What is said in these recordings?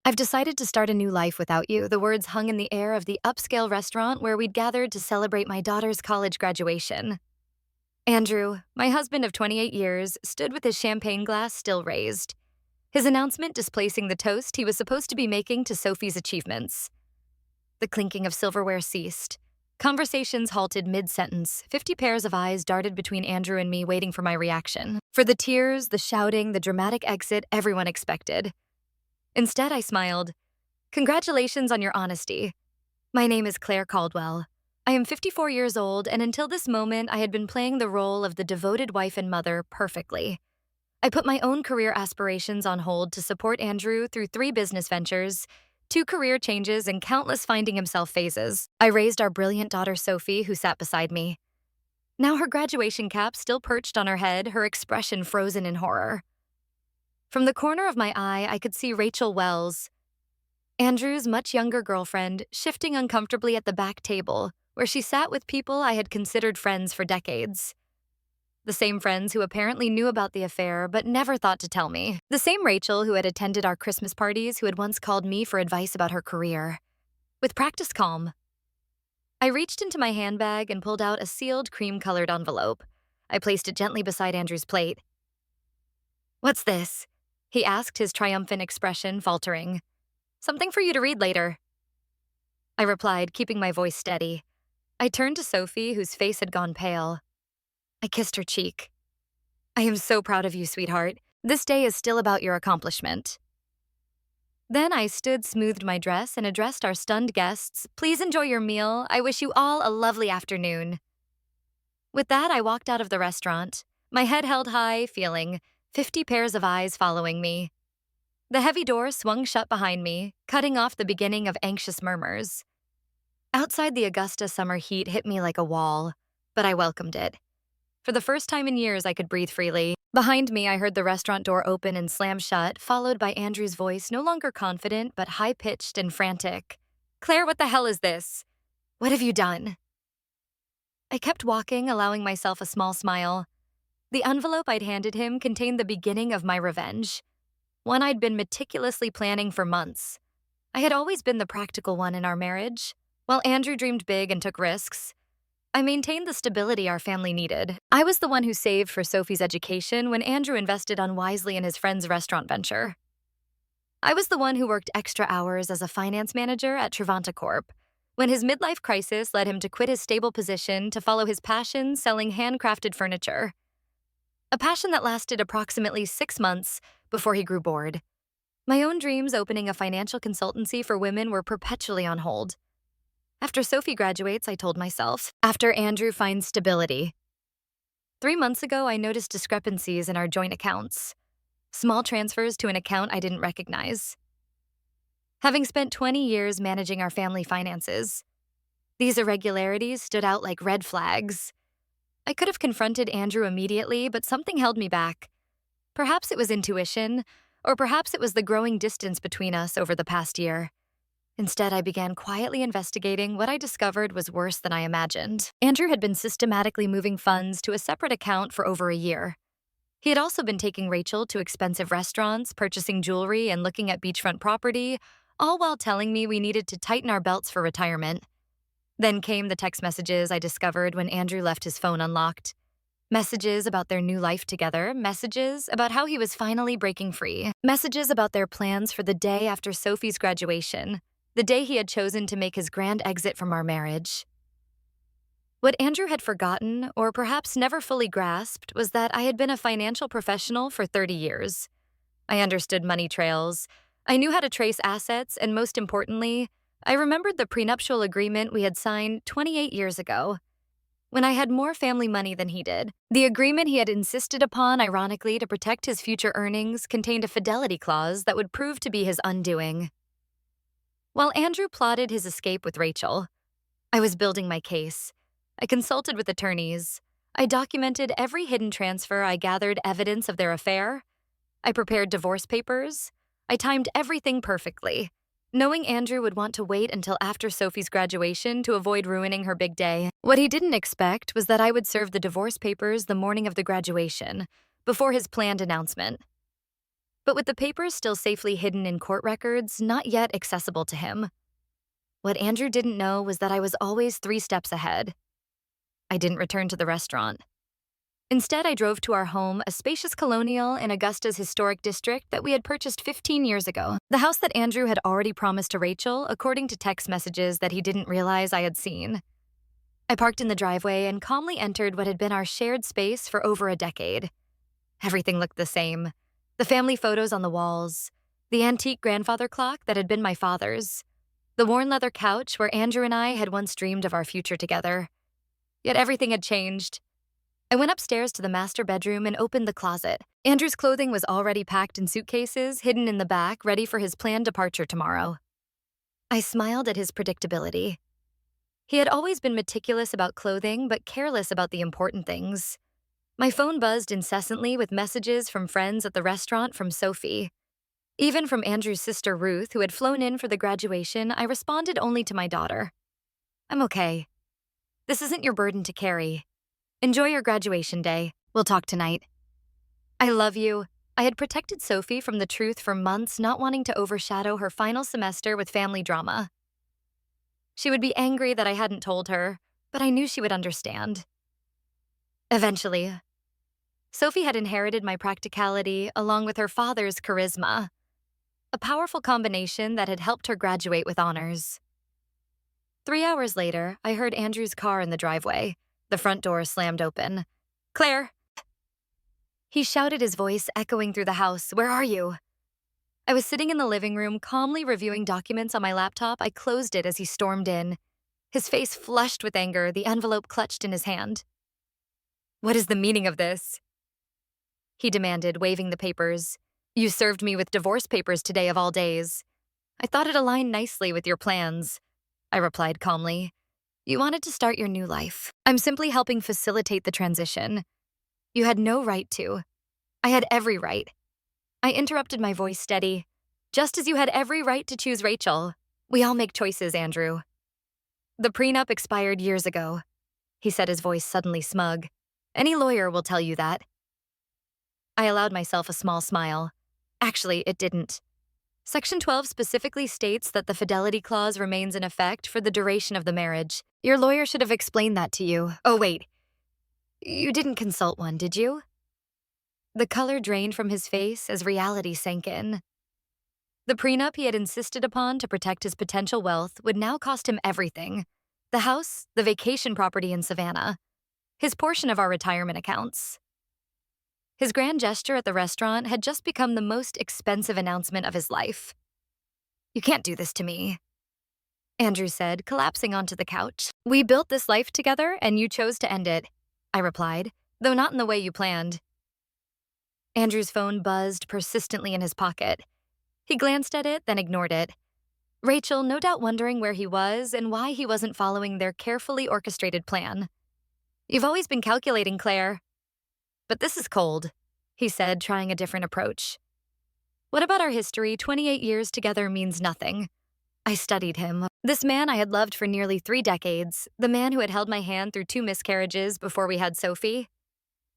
I've decided to start a new life without you. The words hung in the air of the upscale restaurant where we'd gathered to celebrate my daughter's college graduation. Andrew, my husband of 28 years, stood with his champagne glass still raised, his announcement displacing the toast he was supposed to be making to Sophie's achievements. The clinking of silverware ceased. Conversations halted mid-sentence. 50 pairs of eyes darted between Andrew and me, waiting for my reaction. For the tears, the shouting, the dramatic exit everyone expected. Instead, I smiled. Congratulations on your honesty. My name is Claire Caldwell. I am 54 years old, and until this moment, I had been playing the role of the devoted wife and mother perfectly. I put my own career aspirations on hold to support Andrew through 3 business ventures, 2 career changes, and countless finding himself phases. I raised our brilliant daughter Sophie, who sat beside me. Now her graduation cap still perched on her head, her expression frozen in horror. From the corner of my eye, I could see Rachel Wells, Andrew's much younger girlfriend, shifting uncomfortably at the back table, where she sat with people I had considered friends for decades. The same friends who apparently knew about the affair but never thought to tell me. The same Rachel who had attended our Christmas parties, who had once called me for advice about her career. With practiced calm, I reached into my handbag and pulled out a sealed cream-colored envelope. I placed it gently beside Andrew's plate. "What's this?" he asked, his triumphant expression faltering. "Something for you to read later," I replied, keeping my voice steady. I turned to Sophie, whose face had gone pale. I kissed her cheek. "I am so proud of you, sweetheart. This day is still about your accomplishment." Then I smoothed my dress, and addressed our stunned guests. "Please enjoy your meal. I wish you all a lovely afternoon." With that, I walked out of the restaurant, my head held high, feeling 50 pairs of eyes following me. The heavy door swung shut behind me, cutting off the beginning of anxious murmurs. Outside, the Augusta summer heat hit me like a wall, but I welcomed it. For the first time in years, I could breathe freely. Behind me, I heard the restaurant door open and slam shut, followed by Andrew's voice, no longer confident, but high-pitched and frantic. "Claire, what the hell is this? What have you done?" I kept walking, allowing myself a small smile. The envelope I'd handed him contained the beginning of my revenge, one I'd been meticulously planning for months. I had always been the practical one in our marriage. While Andrew dreamed big and took risks, I maintained the stability our family needed. I was the one who saved for Sophie's education when Andrew invested unwisely in his friend's restaurant venture. I was the one who worked extra hours as a finance manager at Trevanta Corp, when his midlife crisis led him to quit his stable position to follow his passion selling handcrafted furniture. A passion that lasted approximately 6 months before he grew bored. My own dreams opening a financial consultancy for women were perpetually on hold. After Sophie graduates, I told myself. After Andrew finds stability. 3 months ago, I noticed discrepancies in our joint accounts. Small transfers to an account I didn't recognize. Having spent 20 years managing our family finances, these irregularities stood out like red flags. I could have confronted Andrew immediately, but something held me back. Perhaps it was intuition, or perhaps it was the growing distance between us over the past year. Instead, I began quietly investigating. What I discovered was worse than I imagined. Andrew had been systematically moving funds to a separate account for over a year. He had also been taking Rachel to expensive restaurants, purchasing jewelry, and looking at beachfront property, all while telling me we needed to tighten our belts for retirement. Then came the text messages I discovered when Andrew left his phone unlocked. Messages about their new life together, messages about how he was finally breaking free, messages about their plans for the day after Sophie's graduation, the day he had chosen to make his grand exit from our marriage. What Andrew had forgotten, or perhaps never fully grasped, was that I had been a financial professional for 30 years. I understood money trails. I knew how to trace assets, and most importantly, I remembered the prenuptial agreement we had signed 28 years ago, when I had more family money than he did. The agreement he had insisted upon, ironically, to protect his future earnings contained a fidelity clause that would prove to be his undoing. While Andrew plotted his escape with Rachel, I was building my case. I consulted with attorneys. I documented every hidden transfer. I gathered evidence of their affair. I prepared divorce papers. I timed everything perfectly, knowing Andrew would want to wait until after Sophie's graduation to avoid ruining her big day. What he didn't expect was that I would serve the divorce papers the morning of the graduation, before his planned announcement. But with the papers still safely hidden in court records, not yet accessible to him. What Andrew didn't know was that I was always 3 steps ahead. I didn't return to the restaurant. Instead, I drove to our home, a spacious colonial in Augusta's historic district that we had purchased 15 years ago. The house that Andrew had already promised to Rachel, according to text messages that he didn't realize I had seen. I parked in the driveway and calmly entered what had been our shared space for over a decade. Everything looked the same. The family photos on the walls, the antique grandfather clock that had been my father's, the worn leather couch where Andrew and I had once dreamed of our future together. Yet everything had changed. I went upstairs to the master bedroom and opened the closet. Andrew's clothing was already packed in suitcases, hidden in the back, ready for his planned departure tomorrow. I smiled at his predictability. He had always been meticulous about clothing, but careless about the important things. My phone buzzed incessantly with messages from friends at the restaurant from Sophie. Even from Andrew's sister Ruth, who had flown in for the graduation, I responded only to my daughter. "I'm okay. This isn't your burden to carry. Enjoy your graduation day. We'll talk tonight. I love you." I had protected Sophie from the truth for months, not wanting to overshadow her final semester with family drama. She would be angry that I hadn't told her, but I knew she would understand. Eventually, Sophie had inherited my practicality along with her father's charisma, a powerful combination that had helped her graduate with honors. 3 hours later, I heard Andrew's car in the driveway. The front door slammed open. "Claire!" He shouted, his voice echoing through the house. "Where are you?" I was sitting in the living room, calmly reviewing documents on my laptop. I closed it as he stormed in, his face flushed with anger, the envelope clutched in his hand. "What is the meaning of this?" he demanded, waving the papers. "You served me with divorce papers today of all days. I thought it aligned nicely with your plans," I replied calmly. "You wanted to start your new life. I'm simply helping facilitate the transition. You had no right to. I had every right." I interrupted, my voice steady. "Just as you had every right to choose Rachel. We all make choices, Andrew." "The prenup expired years ago," he said, his voice suddenly smug. "Any lawyer will tell you that." I allowed myself a small smile. Actually, it didn't. Section 12 specifically states that the fidelity clause remains in effect for the duration of the marriage. Your lawyer should have explained that to you. Oh, wait. You didn't consult one, did you? The color drained from his face as reality sank in. The prenup he had insisted upon to protect his potential wealth would now cost him everything. The house, the vacation property in Savannah, his portion of our retirement accounts. His grand gesture at the restaurant had just become the most expensive announcement of his life. "You can't do this to me," Andrew said, collapsing onto the couch. "We built this life together, and you chose to end it," I replied, though not in the way you planned. Andrew's phone buzzed persistently in his pocket. He glanced at it, then ignored it. Rachel, no doubt wondering where he was and why he wasn't following their carefully orchestrated plan. "You've always been calculating, Claire. But this is cold," he said, trying a different approach. "What about our history? 28 years together means nothing." I studied him. This man I had loved for nearly 3 decades, the man who had held my hand through 2 miscarriages before we had Sophie,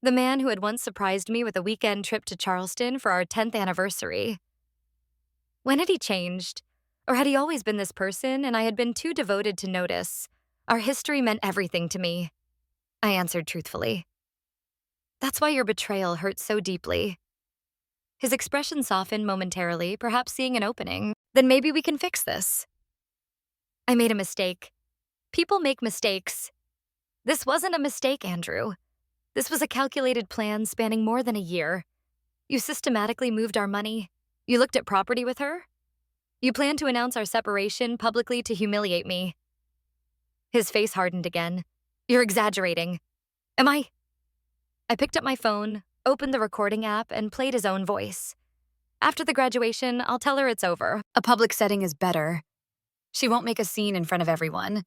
the man who had once surprised me with a weekend trip to Charleston for our 10th anniversary. When had he changed? Or had he always been this person and I had been too devoted to notice? Our history meant everything to me, I answered truthfully. "That's why your betrayal hurt so deeply." His expression softened momentarily, perhaps seeing an opening. "Then maybe we can fix this." "I made a mistake. People make mistakes." "This wasn't a mistake, Andrew. This was a calculated plan spanning more than a year. You systematically moved our money. You looked at property with her. You planned to announce our separation publicly to humiliate me." His face hardened again. "You're exaggerating." "Am I?" I picked up my phone, opened the recording app, and played his own voice. "After the graduation, I'll tell her it's over. A public setting is better. She won't make a scene in front of everyone."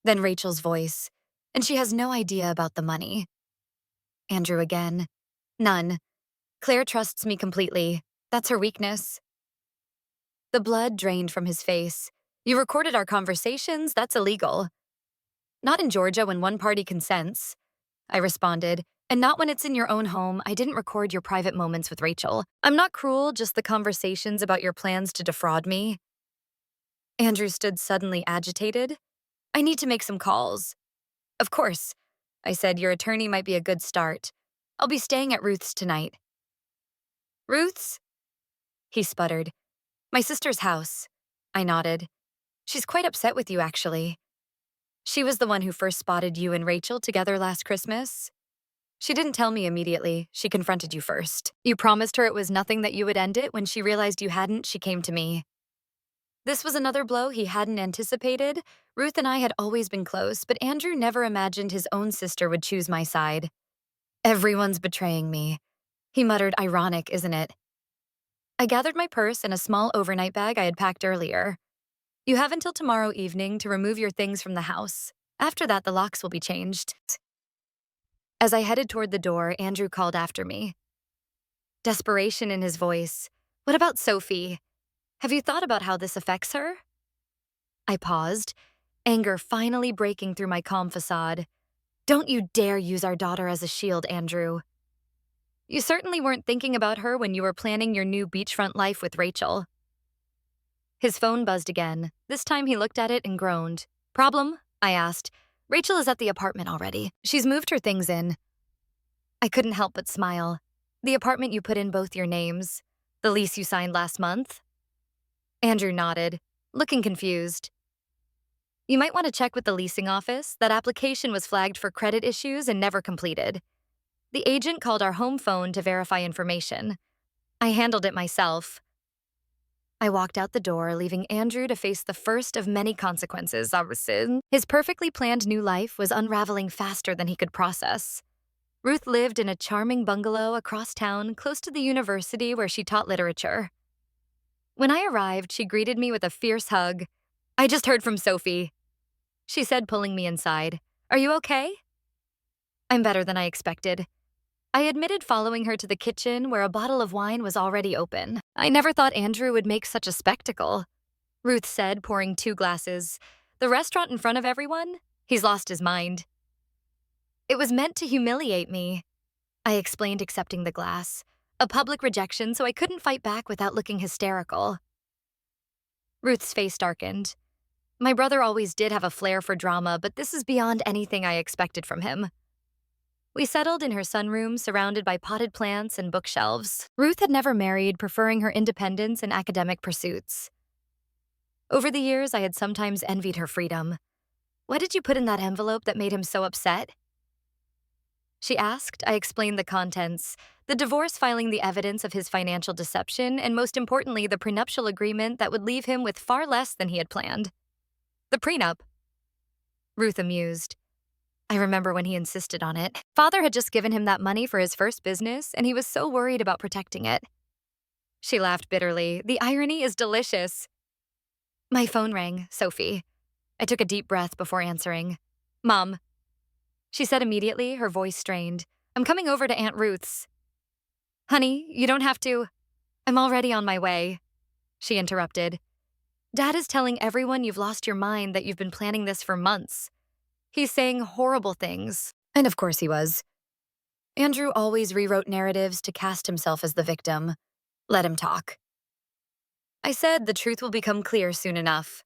Then Rachel's voice. "And she has no idea about the money." Andrew again. "None. Claire trusts me completely. That's her weakness." The blood drained from his face. "You recorded our conversations? That's illegal." "Not in Georgia when one party consents," I responded, And not when it's in your own home. I didn't record your private moments with Rachel. I'm not cruel, just the conversations about your plans to defraud me. Andrew stood suddenly agitated. I need to make some calls. Of course. I said, your attorney might be a good start. I'll be staying at Ruth's tonight. Ruth's? He sputtered. My sister's house. I nodded. She's quite upset with you, actually. She was the one who first spotted you and Rachel together last Christmas. She didn't tell me immediately. She confronted you first. You promised her it was nothing, that you would end it. When she realized you hadn't, she came to me. This was another blow he hadn't anticipated. Ruth and I had always been close, but Andrew never imagined his own sister would choose my side. Everyone's betraying me. He muttered, ironic, isn't it? I gathered my purse and a small overnight bag I had packed earlier. You have until tomorrow evening to remove your things from the house. After that, the locks will be changed. As I headed toward the door, Andrew called after me. Desperation in his voice. What about Sophie? Have you thought about how this affects her? I paused, anger finally breaking through my calm facade. Don't you dare use our daughter as a shield, Andrew. You certainly weren't thinking about her when you were planning your new beachfront life with Rachel. His phone buzzed again. This time he looked at it and groaned. Problem? I asked. Rachel is at the apartment already. She's moved her things in. I couldn't help but smile. The apartment you put in both your names. The lease you signed last month? Andrew nodded, looking confused. You might want to check with the leasing office. That application was flagged for credit issues and never completed. The agent called our home phone to verify information. I handled it myself. I walked out the door, leaving Andrew to face the first of many consequences. His perfectly planned new life was unraveling faster than he could process. Ruth lived in a charming bungalow across town, close to the university where she taught literature. When I arrived, she greeted me with a fierce hug. I just heard from Sophie, she said, pulling me inside. Are you okay? I'm better than I expected. I admitted, following her to the kitchen where a bottle of wine was already open. I never thought Andrew would make such a spectacle, Ruth said, pouring 2 glasses. The restaurant in front of everyone? He's lost his mind. It was meant to humiliate me, I explained, accepting the glass. A public rejection, so I couldn't fight back without looking hysterical. Ruth's face darkened. My brother always did have a flair for drama, but this is beyond anything I expected from him. We settled in her sunroom, surrounded by potted plants and bookshelves. Ruth had never married, preferring her independence and academic pursuits. Over the years, I had sometimes envied her freedom. What did you put in that envelope that made him so upset? She asked. I explained the contents, the divorce filing, the evidence of his financial deception, and most importantly, the prenuptial agreement that would leave him with far less than he had planned. The prenup. Ruth amused. I remember when he insisted on it. Father had just given him that money for his first business, and he was so worried about protecting it. She laughed bitterly. The irony is delicious. My phone rang. Sophie. I took a deep breath before answering. Mom. She said immediately, her voice strained. I'm coming over to Aunt Ruth's. Honey, you don't have to. I'm already on my way, she interrupted. Dad is telling everyone you've lost your mind, that you've been planning this for months. He's saying horrible things. And of course he was. Andrew always rewrote narratives to cast himself as the victim. Let him talk. I said the truth will become clear soon enough.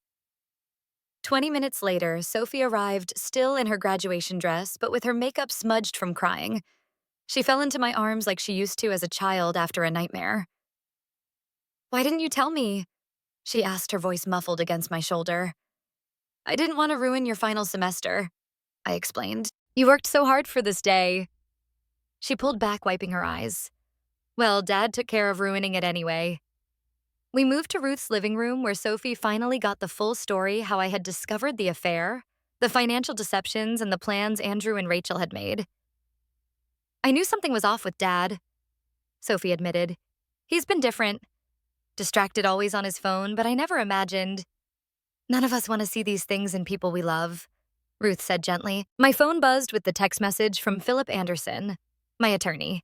20 minutes later, Sophie arrived, still in her graduation dress, but with her makeup smudged from crying. She fell into my arms like she used to as a child after a nightmare. Why didn't you tell me? She asked, her voice muffled against my shoulder. I didn't want to ruin your final semester, I explained. You worked so hard for this day. She pulled back, wiping her eyes. Well, Dad took care of ruining it anyway. We moved to Ruth's living room, where Sophie finally got the full story, how I had discovered the affair, the financial deceptions, and the plans Andrew and Rachel had made. I knew something was off with Dad, Sophie admitted. He's been different. Distracted, always on his phone, but I never imagined. None of us want to see these things in people we love, Ruth said gently. My phone buzzed with the text message from Philip Anderson, my attorney.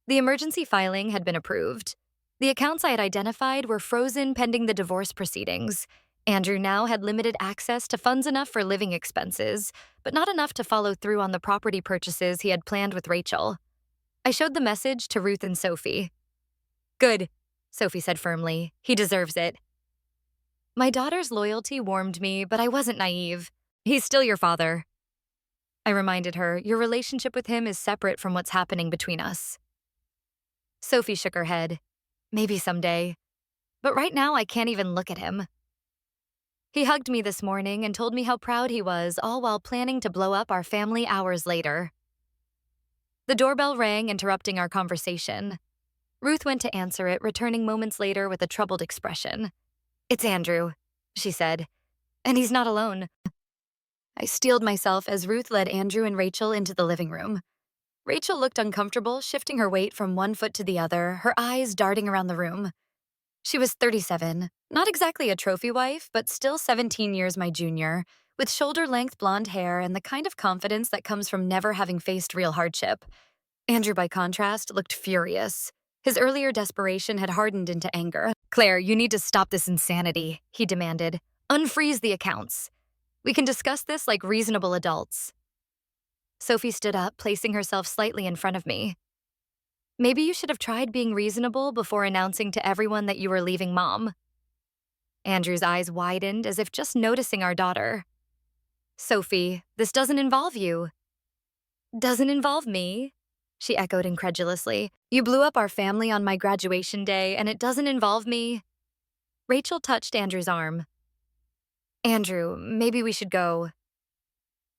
The emergency filing had been approved. The accounts I had identified were frozen pending the divorce proceedings. Andrew now had limited access to funds enough for living expenses, but not enough to follow through on the property purchases he had planned with Rachel. I showed the message to Ruth and Sophie. "Good," Sophie said firmly. "He deserves it." My daughter's loyalty warmed me, but I wasn't naive. "He's still your father." I reminded her, "Your relationship with him is separate from what's happening between us." Sophie shook her head. "Maybe someday. But right now, I can't even look at him." He hugged me this morning and told me how proud he was, all while planning to blow up our family hours later. The doorbell rang, interrupting our conversation. Ruth went to answer it, returning moments later with a troubled expression. "It's Andrew," she said, "and he's not alone." I steeled myself as Ruth led Andrew and Rachel into the living room. Rachel looked uncomfortable, shifting her weight from one foot to the other, her eyes darting around the room. She was 37, not exactly a trophy wife, but still 17 years my junior, with shoulder-length blonde hair and the kind of confidence that comes from never having faced real hardship. Andrew, by contrast, looked furious. His earlier desperation had hardened into anger. "Claire, you need to stop this insanity," he demanded. "Unfreeze the accounts. We can discuss this like reasonable adults." Sophie stood up, placing herself slightly in front of me. "Maybe you should have tried being reasonable before announcing to everyone that you were leaving Mom." Andrew's eyes widened as if just noticing our daughter. "Sophie, this doesn't involve you." "Doesn't involve me?" she echoed incredulously. "You blew up our family on my graduation day, and it doesn't involve me?" Rachel touched Andrew's arm. "Andrew, maybe we should go."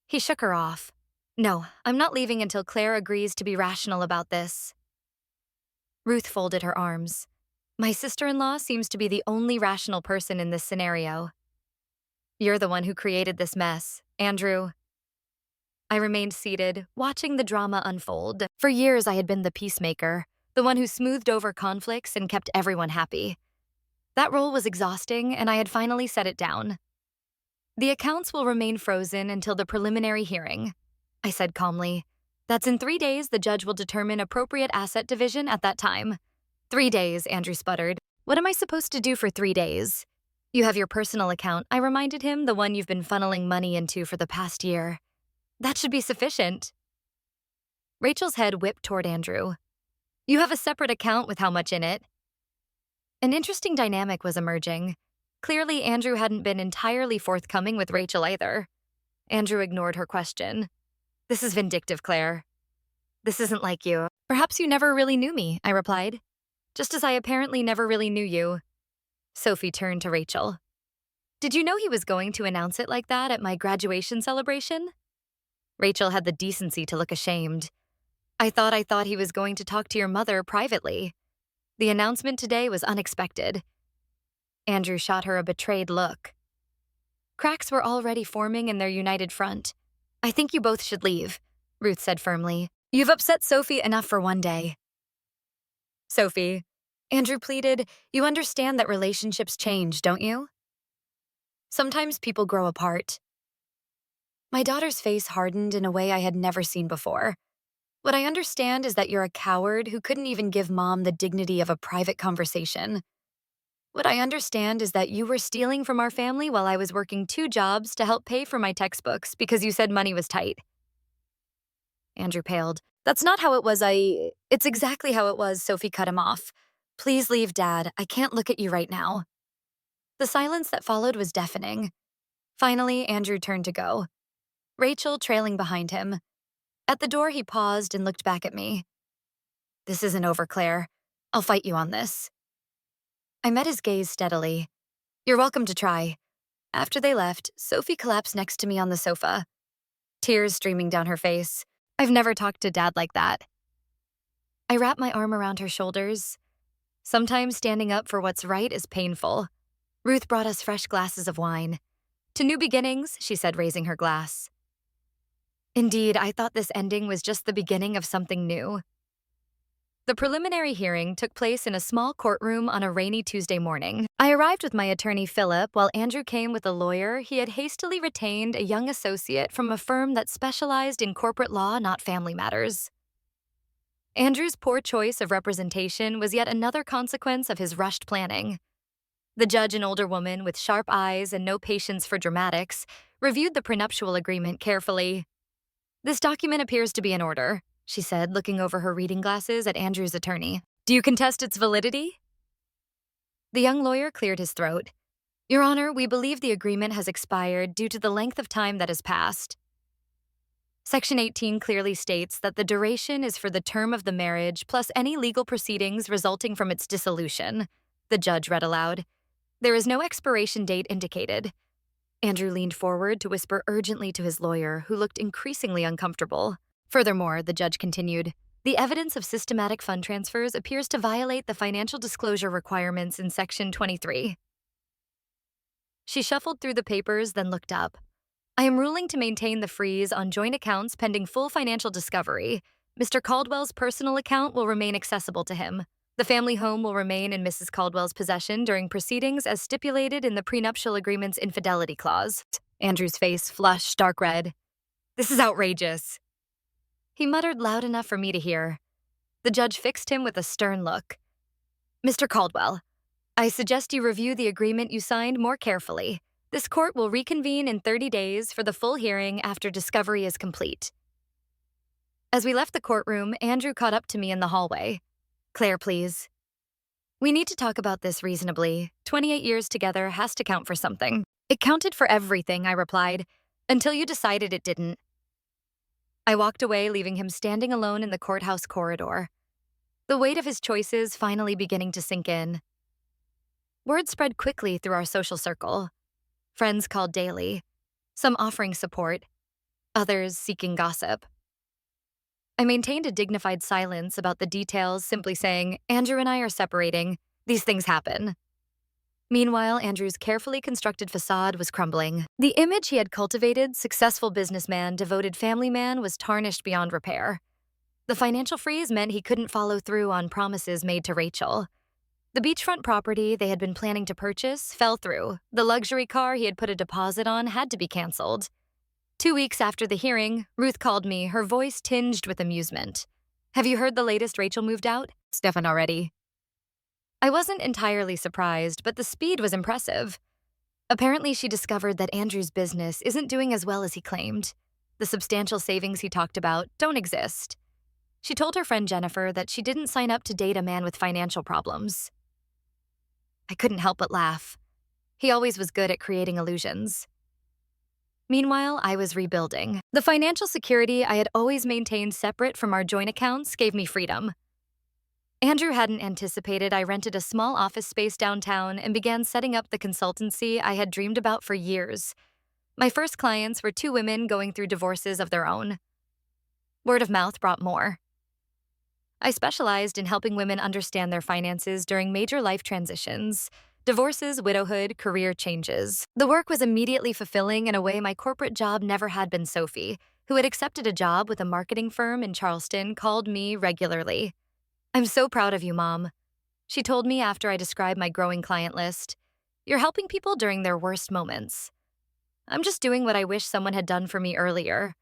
He shook her off. "No, I'm not leaving until Claire agrees to be rational about this." Ruth folded her arms. "My sister-in-law seems to be the only rational person in this scenario." "You're the one who created this mess, Andrew." I remained seated, watching the drama unfold. For years, I had been the peacemaker, the one who smoothed over conflicts and kept everyone happy. That role was exhausting, and I had finally set it down. "The accounts will remain frozen until the preliminary hearing," I said calmly. "That's in 3 days. The judge will determine appropriate asset division at that time." "3 days," Andrew sputtered. "What am I supposed to do for 3 days?" "You have your personal account," I reminded him, "the one you've been funneling money into for the past year." "That should be sufficient." Rachel's head whipped toward Andrew. "You have a separate account with how much in it." An interesting dynamic was emerging. Clearly, Andrew hadn't been entirely forthcoming with Rachel either. Andrew ignored her question. "This is vindictive, Claire." "This isn't like you. Perhaps you never really knew me," I replied. "Just as I apparently never really knew you." Sophie turned to Rachel. "Did you know he was going to announce it like that at my graduation celebration?" Rachel had the decency to look ashamed. I thought he was going to talk to your mother privately. The announcement today was unexpected." Andrew shot her a betrayed look. Cracks were already forming in their united front. "I think you both should leave," Ruth said firmly. "You've upset Sophie enough for one day." "Sophie," Andrew pleaded, "you understand that relationships change, don't you? Sometimes people grow apart." My daughter's face hardened in a way I had never seen before. "What I understand is that you're a coward who couldn't even give Mom the dignity of a private conversation. What I understand is that you were stealing from our family while I was working 2 jobs to help pay for my textbooks because you said money was tight." Andrew paled. "That's not how it was. It's exactly how it was," Sophie cut him off. "Please leave, Dad. I can't look at you right now." The silence that followed was deafening. Finally, Andrew turned to go, Rachel trailing behind him. At the door, he paused and looked back at me. "This isn't over, Claire. I'll fight you on this." I met his gaze steadily. "You're welcome to try." After they left, Sophie collapsed next to me on the sofa, tears streaming down her face. "I've never talked to Dad like that." I wrapped my arm around her shoulders. Sometimes standing up for what's right is painful. Ruth brought us fresh glasses of wine. "To new beginnings," she said, raising her glass. Indeed, I thought this ending was just the beginning of something new. The preliminary hearing took place in a small courtroom on a rainy Tuesday morning. I arrived with my attorney, Philip, while Andrew came with a lawyer he had hastily retained, a young associate from a firm that specialized in corporate law, not family matters. Andrew's poor choice of representation was yet another consequence of his rushed planning. The judge, an older woman with sharp eyes and no patience for dramatics, reviewed the prenuptial agreement carefully. "This document appears to be in order," she said, looking over her reading glasses at Andrew's attorney. "Do you contest its validity?" The young lawyer cleared his throat. "Your Honor, we believe the agreement has expired due to the length of time that has passed. Section 18 clearly states that the duration is for the term of the marriage plus any legal proceedings resulting from its dissolution," the judge read aloud. "There is no expiration date indicated." Andrew leaned forward to whisper urgently to his lawyer, who looked increasingly uncomfortable. "Furthermore," the judge continued, "the evidence of systematic fund transfers appears to violate the financial disclosure requirements in Section 23. She shuffled through the papers, then looked up. "I am ruling to maintain the freeze on joint accounts pending full financial discovery. Mr. Caldwell's personal account will remain accessible to him. The family home will remain in Mrs. Caldwell's possession during proceedings as stipulated in the prenuptial agreement's infidelity clause." Andrew's face flushed dark red. "This is outrageous." He muttered loud enough for me to hear. The judge fixed him with a stern look. "Mr. Caldwell, I suggest you review the agreement you signed more carefully. This court will reconvene in 30 days for the full hearing after discovery is complete." As we left the courtroom, Andrew caught up to me in the hallway. "Claire, please. We need to talk about this reasonably. 28 years together has to count for something." "It counted for everything," I replied, "until you decided it didn't." I walked away, leaving him standing alone in the courthouse corridor, the weight of his choices finally beginning to sink in. Word spread quickly through our social circle. Friends called daily, some offering support, others seeking gossip. I maintained a dignified silence about the details, simply saying, "Andrew and I are separating. These things happen." Meanwhile, Andrew's carefully constructed facade was crumbling. The image he had cultivated, successful businessman, devoted family man, was tarnished beyond repair. The financial freeze meant he couldn't follow through on promises made to Rachel. The beachfront property they had been planning to purchase fell through. The luxury car he had put a deposit on had to be canceled. 2 weeks after the hearing, Ruth called me, her voice tinged with amusement. "Have you heard the latest Rachel moved out? Stefan already." I wasn't entirely surprised, but the speed was impressive. Apparently, she discovered that Andrew's business isn't doing as well as he claimed. The substantial savings he talked about don't exist. She told her friend Jennifer that she didn't sign up to date a man with financial problems. I couldn't help but laugh. He always was good at creating illusions. Meanwhile, I was rebuilding. The financial security I had always maintained separate from our joint accounts gave me freedom. Andrew hadn't anticipated I rented a small office space downtown and began setting up the consultancy I had dreamed about for years. My first clients were 2 women going through divorces of their own. Word of mouth brought more. I specialized in helping women understand their finances during major life transitions, divorces, widowhood, career changes. The work was immediately fulfilling in a way my corporate job never had been. Sophie, who had accepted a job with a marketing firm in Charleston, called me regularly. "I'm so proud of you, Mom," she told me after I described my growing client list. "You're helping people during their worst moments." "I'm just doing what I wish someone had done for me earlier,"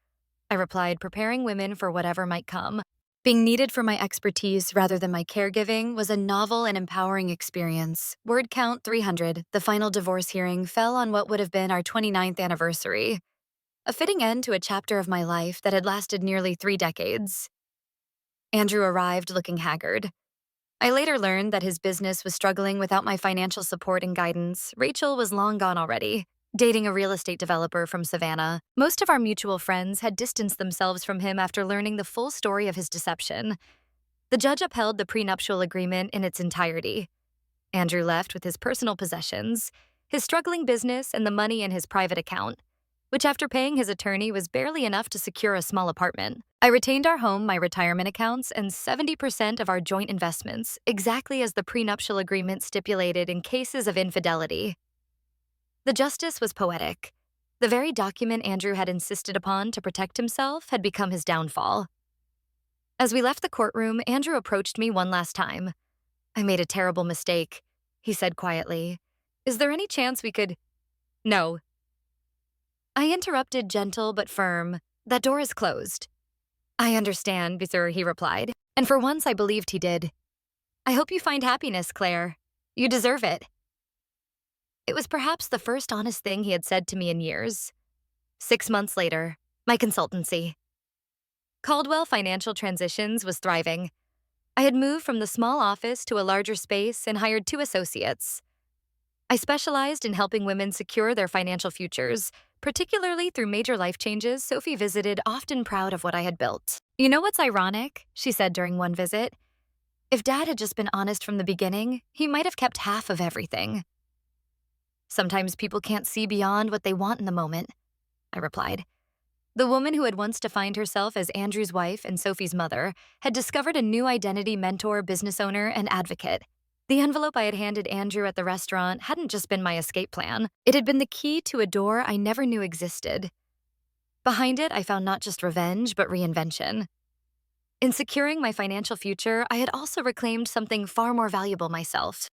I replied, preparing women for whatever might come. Being needed for my expertise rather than my caregiving was a novel and empowering experience. Word count 300, the final divorce hearing fell on what would have been our 29th anniversary, a fitting end to a chapter of my life that had lasted nearly 3 decades. Andrew arrived looking haggard. I later learned that his business was struggling without my financial support and guidance. Rachel was long gone already, dating a real estate developer from Savannah. Most of our mutual friends had distanced themselves from him after learning the full story of his deception. The judge upheld the prenuptial agreement in its entirety. Andrew left with his personal possessions, his struggling business, and the money in his private account, which after paying his attorney was barely enough to secure a small apartment. I retained our home, my retirement accounts, and 70% of our joint investments, exactly as the prenuptial agreement stipulated in cases of infidelity. The justice was poetic. The very document Andrew had insisted upon to protect himself had become his downfall. As we left the courtroom, Andrew approached me one last time. "I made a terrible mistake," he said quietly. "Is there any chance we could—" "No." I interrupted, gentle but firm. "That door is closed." "I understand, sir," he replied, and for once I believed he did. "I hope you find happiness, Claire. You deserve it." It was perhaps the first honest thing he had said to me in years. 6 months later, my consultancy. Caldwell Financial Transitions was thriving. I had moved from the small office to a larger space and hired 2 associates. I specialized in helping women secure their financial futures, particularly through major life changes Sophie visited, often proud of what I had built. You know what's ironic? She said during one visit. If Dad had just been honest from the beginning, he might have kept half of everything. Sometimes people can't see beyond what they want in the moment, I replied. The woman who had once defined herself as Andrew's wife and Sophie's mother had discovered a new identity: mentor, business owner, and advocate. The envelope I had handed Andrew at the restaurant hadn't just been my escape plan. It had been the key to a door I never knew existed. Behind it, I found not just revenge, but reinvention. In securing my financial future, I had also reclaimed something far more valuable: myself.